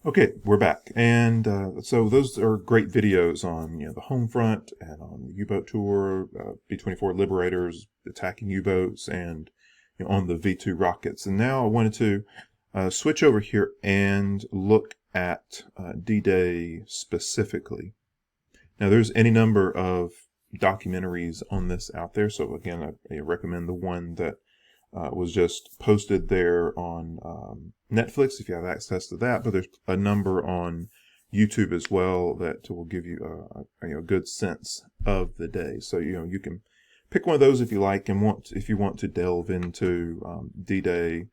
Okay, we're back, and so those are great videos on the home front and on the U-boat tour, B-24 Liberators attacking U-boats, and on the V-2 rockets. And now I wanted to switch over here and look at D-Day specifically. Now, there's any number of documentaries on this out there, so again, I recommend the one that was just posted there on Netflix if you have access to that. But there's a number on YouTube as well that will give you a good sense of the day. So you can pick one of those if you like, and if you want to delve into D-Day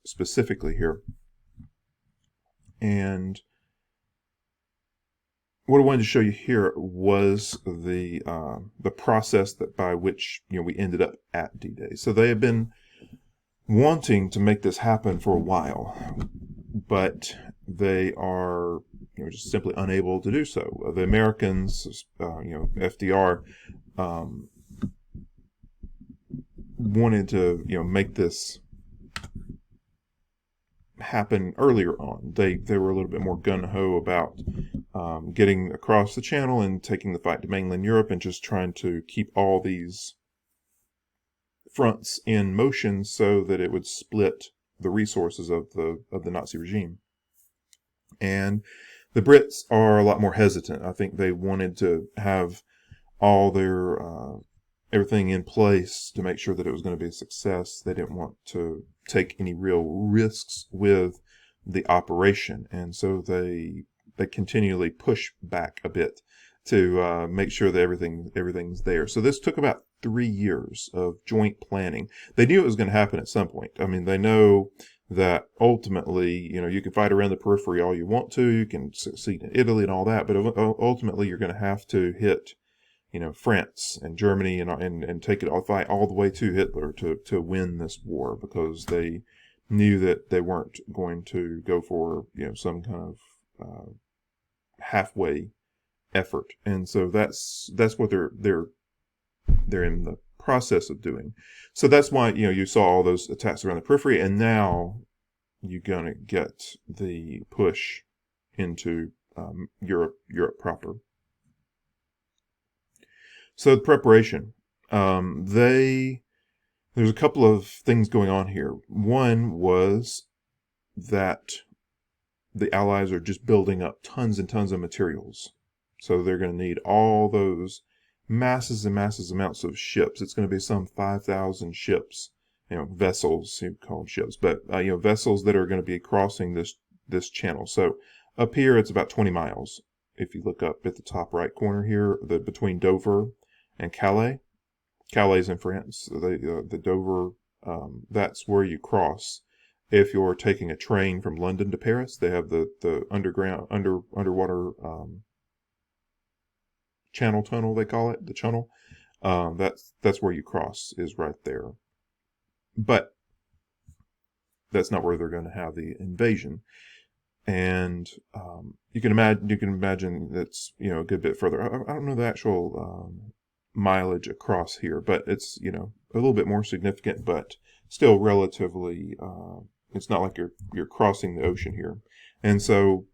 specifically here. And what I wanted to show you here was the process by which we ended up at D-Day. So they have been wanting to make this happen for a while, but they are just simply unable to do so. The Americans, FDR, wanted to make this happen earlier on. They were a little bit more gung-ho about getting across the channel and taking the fight to mainland Europe, and just trying to keep all these fronts in motion so that it would split the resources of the Nazi regime. And the Brits are a lot more hesitant. I think they wanted to have all their everything in place to make sure that it was going to be a success. They didn't want to take any real risks with the operation, and so they continually push back a bit to make sure that everything's there. So this took about 3 years of joint planning. They knew it was going to happen at some point. I mean, they know that ultimately, you can fight around the periphery all you want to, you can succeed in Italy and all that, but ultimately you're going to have to hit France and Germany and take it all, fight all the way to Hitler to win this war, because they knew that they weren't going to go for some kind of halfway effort. And so that's what they're in the process of doing. So that's why you saw all those attacks around the periphery, and now you're gonna get the push into Europe proper. So the preparation, there's a couple of things going on here. One was that the Allies are just building up tons and tons of materials. So they're going to need all those masses and masses amounts of ships. It's going to be some 5,000 ships, vessels, you call them ships, but vessels that are going to be crossing this channel. So up here, it's about 20 miles. If you look up at the top right corner here, between Dover and Calais. Calais is in France. The Dover, that's where you cross. If you're taking a train from London to Paris, they have the underwater channel tunnel, they call it, the channel. That's where you cross, is right there. But that's not where they're going to have the invasion. And you can imagine that's a good bit further. I don't know the actual mileage across here, but it's a little bit more significant, but still relatively. It's not like you're crossing the ocean here. And so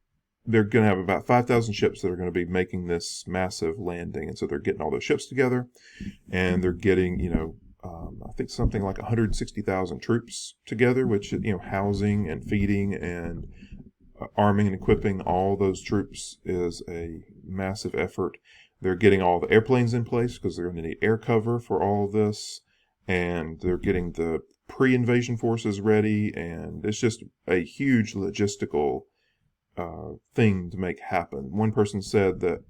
they're going to have about 5,000 ships that are going to be making this massive landing. And so they're getting all those ships together, and they're getting I think something like 160,000 troops together, which housing and feeding and arming and equipping all those troops is a massive effort. They're getting all the airplanes in place because they're going to need air cover for all of this, and they're getting the pre-invasion forces ready, and it's just a huge logistical thing to make happen. One person said that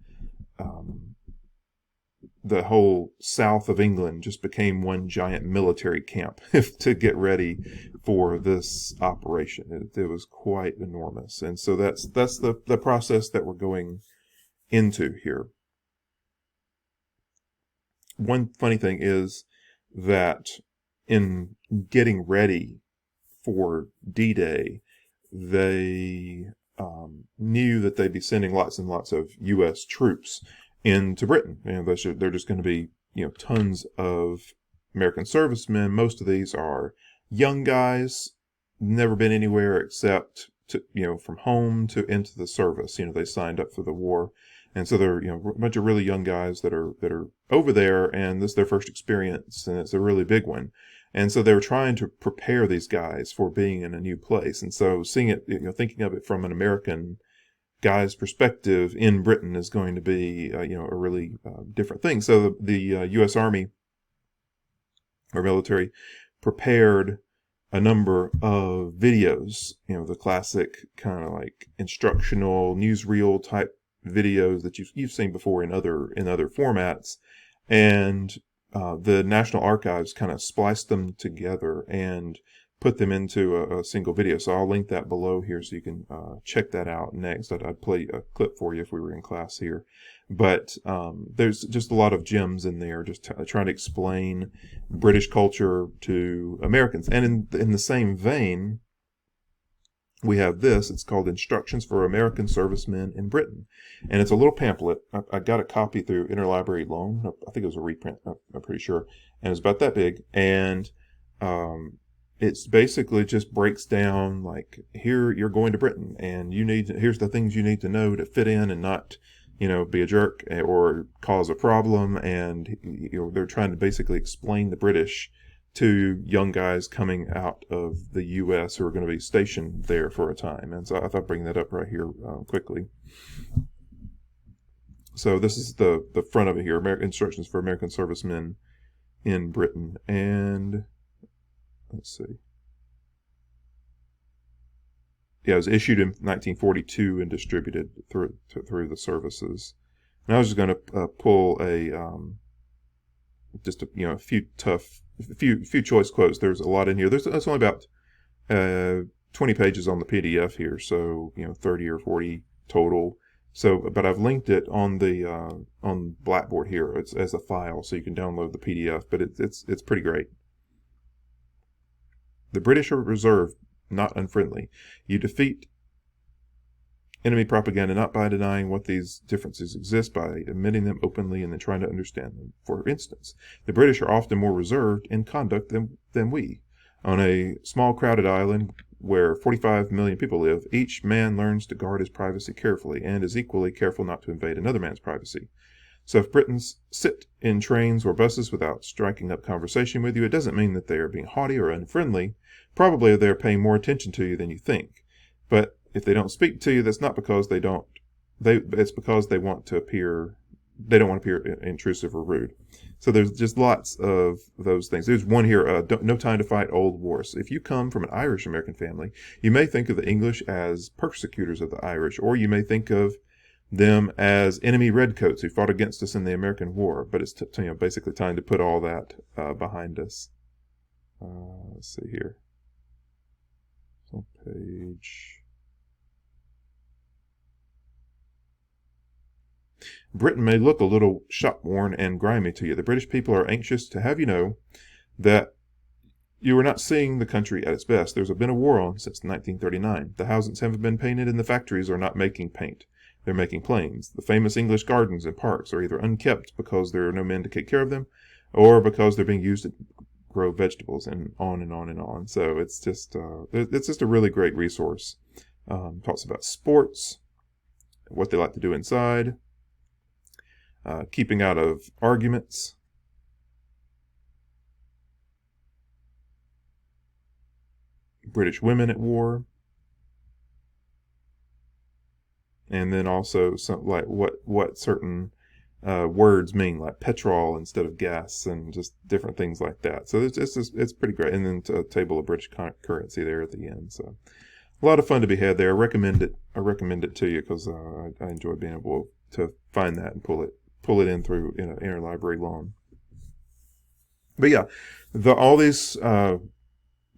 the whole south of England just became one giant military camp to get ready for this operation. It was quite enormous, and so that's the process that we're going into here. One funny thing is that in getting ready for D-Day, they knew that they'd be sending lots and lots of U.S. troops into Britain. They're just going to be tons of American servicemen. Most of these are young guys, never been anywhere except to, from home to into the service. They signed up for the war, and so they're, a bunch of really young guys that are over there, and this is their first experience, and it's a really big one. And so they were trying to prepare these guys for being in a new place. And so seeing it, thinking of it from an American guy's perspective in Britain is going to be, a really different thing. So the U.S. Army or military prepared a number of videos, the classic kind of like instructional newsreel type videos that you've seen before in other formats, and the National Archives kind of spliced them together and put them into a single video. So I'll link that below here so you can check that out next. I'd play a clip for you if we were in class here. But there's just a lot of gems in there, just trying to explain British culture to Americans. And in the same vein, we have this. It's called Instructions for American Servicemen in Britain. And it's a little pamphlet. I got a copy through interlibrary loan. I think it was a reprint, I'm pretty sure. And it's about that big. And it's basically just breaks down, like, here you're going to Britain, and here's the things you need to know to fit in and not, be a jerk or cause a problem. And they're trying to basically explain the British to young guys coming out of the U.S. who are going to be stationed there for a time. And so I thought I'd bring that up right here quickly. So this is the front of it here, Instructions for American Servicemen in Britain. And let's see. Yeah, it was issued in 1942 and distributed through the services. And I was just going to pull a few choice quotes. There's a lot in here. There's only about 20 pages on the PDF here, so 30 or 40 total. So, but I've linked it on the on Blackboard here. It's as a file, so you can download the PDF. But it's pretty great. The British are reserved, not unfriendly. You defeat enemy propaganda not by denying what these differences exist, by admitting them openly and then trying to understand them. For instance, the British are often more reserved in conduct than we. On a small crowded island where 45 million people live, each man learns to guard his privacy carefully and is equally careful not to invade another man's privacy. So if Britons sit in trains or buses without striking up conversation with you, it doesn't mean that they are being haughty or unfriendly. Probably they're paying more attention to you than you think. But if they don't speak to you, that's not because it's because they don't want to appear intrusive or rude. So there's just lots of those things. There's one here, no time to fight old wars. If you come from an Irish American family, you may think of the English as persecutors of the Irish, or you may think of them as enemy redcoats who fought against us in the American War. But it's basically time to put all that behind us. Let's see here. On page. Britain may look a little shop-worn and grimy to you. The British people are anxious to have you know that you are not seeing the country at its best. There's been a war on since 1939. The houses haven't been painted, and the factories are not making paint. They're making planes. The famous English gardens and parks are either unkept because there are no men to take care of them, or because they're being used to grow vegetables, and on and on and on. So it's just a really great resource. Talks about sports, what they like to do inside, keeping out of arguments, British women at war, and then also some like what certain words mean, like petrol instead of gas, and just different things like that. So it's pretty great. And then a table of British currency there at the end. So a lot of fun to be had there. I recommend it to you because I enjoy being able to find that and pull it in through interlibrary loan. But yeah, all these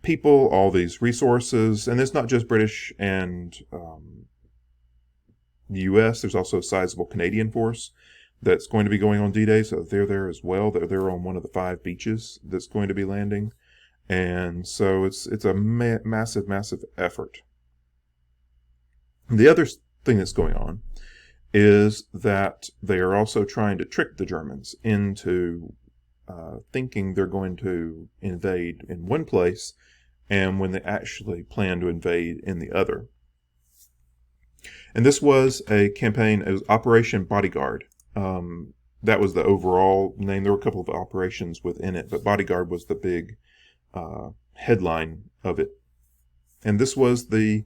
people, all these resources, and it's not just British and the U.S. There's also a sizable Canadian force that's going to be going on D-Day, so they're there as well. They're on one of the 5 beaches that's going to be landing, and so it's a massive effort. The other thing that's going on is that they are also trying to trick the Germans into thinking they're going to invade in one place, and when they actually plan to invade in the other. And this was a campaign, it was Operation Bodyguard. That was the overall name. There were a couple of operations within it, but Bodyguard was the big headline of it. And this was the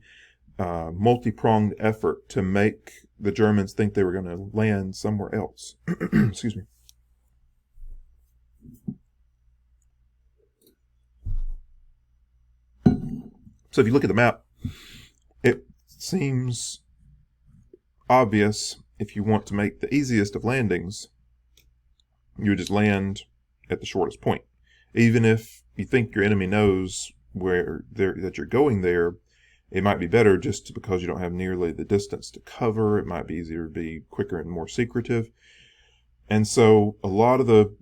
multi-pronged effort to make the Germans think they were going to land somewhere else. Excuse me. So if you look at the map, it seems obvious if you want to make the easiest of landings, you would just land at the shortest point. Even if you think your enemy knows that you're going there, it might be better just because you don't have nearly the distance to cover. It might be easier to be quicker and more secretive. And so a lot of the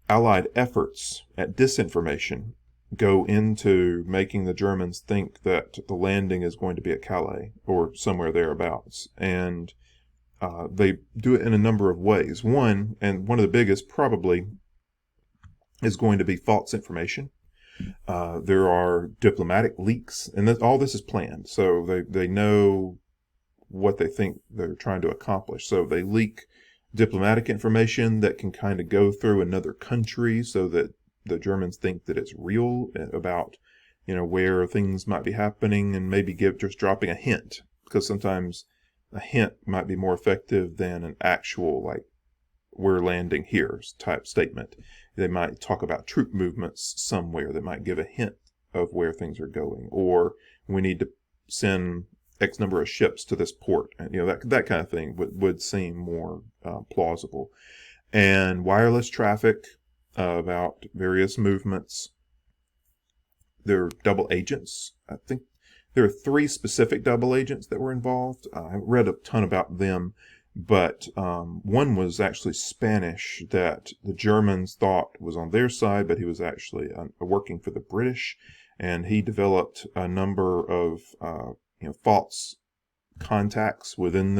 Allied efforts at disinformation go into making the Germans think that the landing is going to be at Calais or somewhere thereabouts. And they do it in a number of ways. One, and one of the biggest probably, is going to be false information. There are diplomatic leaks, and all this is planned. So they know what they think they're trying to accomplish. So they leak diplomatic information that can kind of go through another country so that the Germans think that it's real about, where things might be happening, and maybe just dropping a hint, because sometimes a hint might be more effective than an actual, like, we're landing here type statement. They might talk about troop movements somewhere that might give a hint of where things are going, or we need to send X number of ships to this port, and that kind of thing would seem more plausible. And wireless traffic about various movements. There are double agents. I think there are 3 specific double agents that were involved. I haven't read a ton about them, but one was actually Spanish that the Germans thought was on their side, but he was actually working for the British, and he developed a number of false contacts within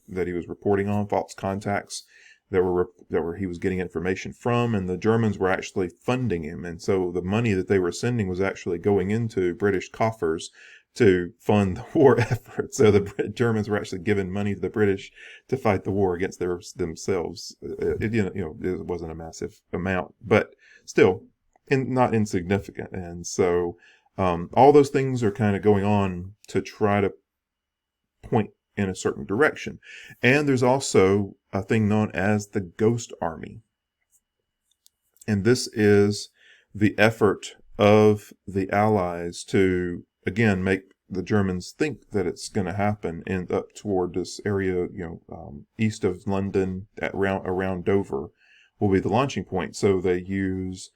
that he was reporting on, false contacts that he was getting information from, and the Germans were actually funding him, and so the money that they were sending was actually going into British coffers to fund the war effort. So the Germans were actually giving money to the British to fight the war against themselves. It wasn't a massive amount, but still not insignificant. And so all those things are kind of going on to try to point in a certain direction. And there's also a thing known as the Ghost Army. And this is the effort of the Allies to, again, make the Germans think that it's going to happen and up toward this area, east of London, around Dover, will be the launching point. So they use,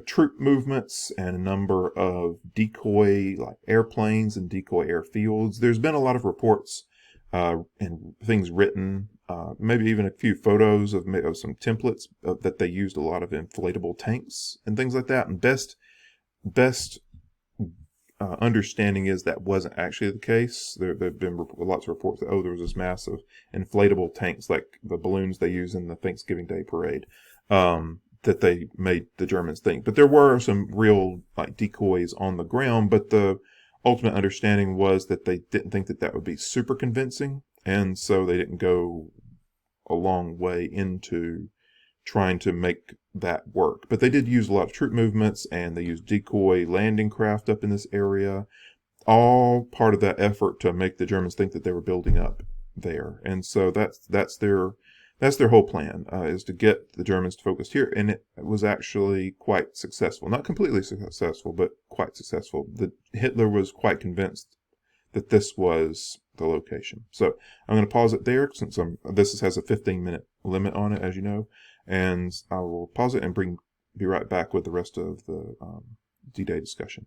troop movements and a number of decoy, like airplanes and decoy airfields. There's been a lot of reports and things written, maybe even a few photos of some templates that they used a lot of inflatable tanks and things like that. And best understanding is that wasn't actually the case. There have been lots of reports that, there was this massive inflatable tanks, like the balloons they use in the Thanksgiving Day parade, that they made the Germans think. But there were some real decoys on the ground, but the ultimate understanding was that they didn't think that would be super convincing, and so they didn't go a long way into trying to make that work. But they did use a lot of troop movements, and they used decoy landing craft up in this area, all part of that effort to make the Germans think that they were building up there. And so that's their whole plan, is to get the Germans focused here, and it was actually quite successful. Not completely successful, but quite successful. Hitler was quite convinced that this was the location. So I'm going to pause it there, since this has a 15-minute limit on it, as you know, and I will pause it and be right back with the rest of the D-Day discussion.